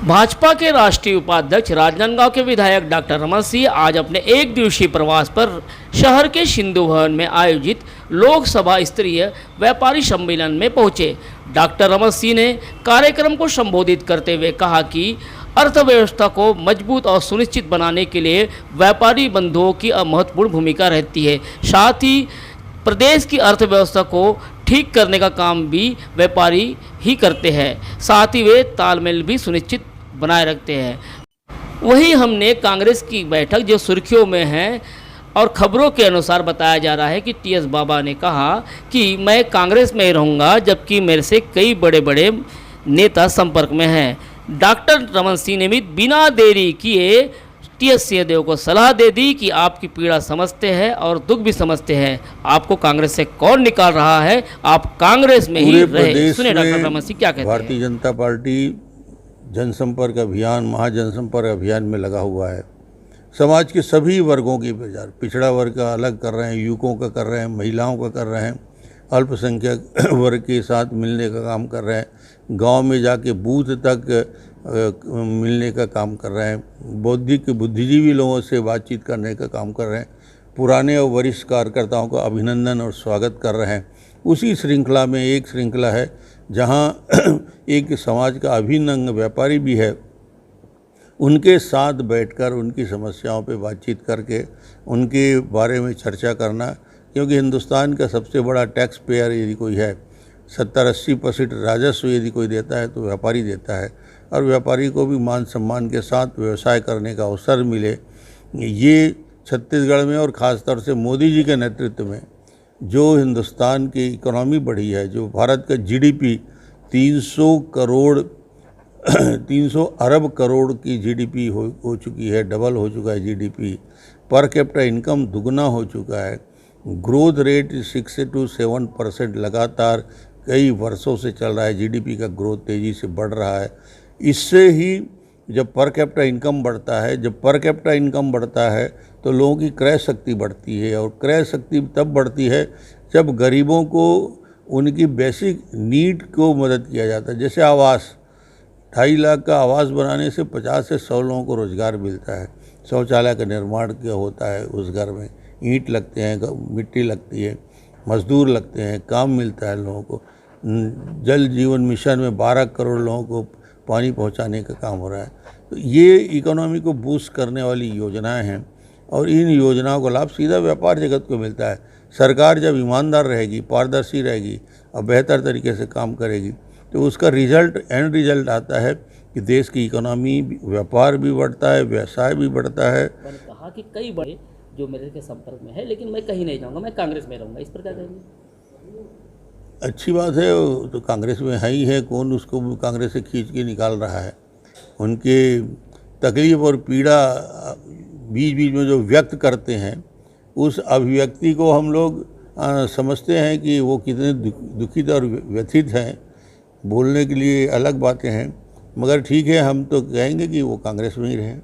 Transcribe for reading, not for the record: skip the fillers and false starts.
भाजपा के राष्ट्रीय उपाध्यक्ष राजनांदगांव के विधायक डॉक्टर रमन सिंह आज अपने एक दिवसीय प्रवास पर शहर के सिंधु भवन में आयोजित लोकसभा स्तरीय व्यापारी सम्मेलन में पहुंचे। डॉक्टर रमन सिंह ने कार्यक्रम को संबोधित करते हुए कहा कि अर्थव्यवस्था को मजबूत और सुनिश्चित बनाने के लिए व्यापारी बंधुओं की महत्वपूर्ण भूमिका रहती है। साथ ही प्रदेश की अर्थव्यवस्था को ठीक करने का काम भी व्यापारी ही करते हैं। साथ ही वे तालमेल भी सुनिश्चित बनाए रखते हैं। वहीं हमने कांग्रेस की बैठक जो सुर्खियों में है और खबरों के अनुसार बताया जा रहा है कि टीएस बाबा ने कहा कि मैं कांग्रेस में ही रहूँगा, जबकि मेरे से कई बड़े बड़े नेता संपर्क में हैं। डॉक्टर रमन सिंह ने भी बिना देरी किए टीएस सिंहदेव को सलाह दे दी कि आपकी पीड़ा समझते हैं और दुख भी समझते हैं। आपको कांग्रेस से कौन निकाल रहा है, आप कांग्रेस में ही रहे। सुनिए डॉक्टर रमन सिंह क्या कहते हैं। भारतीय जनता पार्टी जनसंपर्क अभियान, महाजनसंपर्क अभियान में लगा हुआ है। समाज के सभी वर्गों की प्रचार, पिछड़ा वर्ग का अलग कर रहे हैं, युवकों का कर रहे हैं, महिलाओं का कर रहे हैं, अल्पसंख्यक वर्ग के साथ मिलने का काम कर रहे हैं, गांव में जाके बूथ तक मिलने का काम कर रहे हैं, बौद्धिक बुद्धिजीवी लोगों से बातचीत करने का काम कर रहे हैं, पुराने और वरिष्ठ कार्यकर्ताओं का अभिनंदन और स्वागत कर रहे हैं। उसी श्रृंखला में एक श्रृंखला है जहां एक समाज का अभिन्न अंग व्यापारी भी है, उनके साथ बैठकर उनकी समस्याओं पे बातचीत करके उनके बारे में चर्चा करना, क्योंकि हिंदुस्तान का सबसे बड़ा टैक्स पेयर यदि कोई है, 70-80% राजस्व यदि कोई देता है तो व्यापारी देता है, और व्यापारी को भी मान सम्मान के साथ व्यवसाय करने का अवसर मिले। ये छत्तीसगढ़ में और ख़ासतौर से मोदी जी के नेतृत्व में जो हिंदुस्तान की इकोनॉमी बढ़ी है, जो भारत का जीडीपी 300 अरब करोड़ की जीडीपी हो चुकी है, डबल हो चुका है जीडीपी, पर कैपिटा इनकम दुगना हो चुका है, ग्रोथ रेट 6 से 7% लगातार कई वर्षों से चल रहा है, जीडीपी का ग्रोथ तेज़ी से बढ़ रहा है। इससे ही जब पर कैपिटा इनकम बढ़ता है, जब पर कैपिटा इनकम बढ़ता है तो लोगों की क्रय शक्ति बढ़ती है, और क्रय शक्ति तब बढ़ती है जब गरीबों को उनकी बेसिक नीड को मदद किया जाता है। जैसे आवास, 2.5 लाख का आवास बनाने से 50 से 100 लोगों को रोज़गार मिलता है। शौचालय का निर्माण क्या होता है उस घर में, ईंट लगते हैं, मिट्टी लगती है, मजदूर लगते हैं, काम मिलता है लोगों को। जल जीवन मिशन में 12 करोड़ लोगों को पानी पहुंचाने का काम हो रहा है। तो ये इकोनॉमी को बूस्ट करने वाली योजनाएं हैं, और इन योजनाओं का लाभ सीधा व्यापार जगत को मिलता है। सरकार जब ईमानदार रहेगी, पारदर्शी रहेगी और बेहतर तरीके से काम करेगी तो उसका एंड रिजल्ट आता है कि देश की इकोनॉमी, व्यापार भी बढ़ता है, व्यवसाय भी बढ़ता है। मैंने कहा कि कई बड़े जो मेरे के संपर्क में है, लेकिन मैं कहीं नहीं जाऊँगा, मैं कांग्रेस में रहूँगा, इस पर क्या कहेंगे। अच्छी बात है, तो कांग्रेस में है ही है, कौन उसको कांग्रेस से खींच के निकाल रहा है। उनके तकलीफ़ और पीड़ा बीच बीच में जो व्यक्त करते हैं, उस अभिव्यक्ति को हम लोग समझते हैं कि वो कितने दुखित और व्यथित हैं। बोलने के लिए अलग बातें हैं, मगर ठीक है, हम तो कहेंगे कि वो कांग्रेस में ही रहें।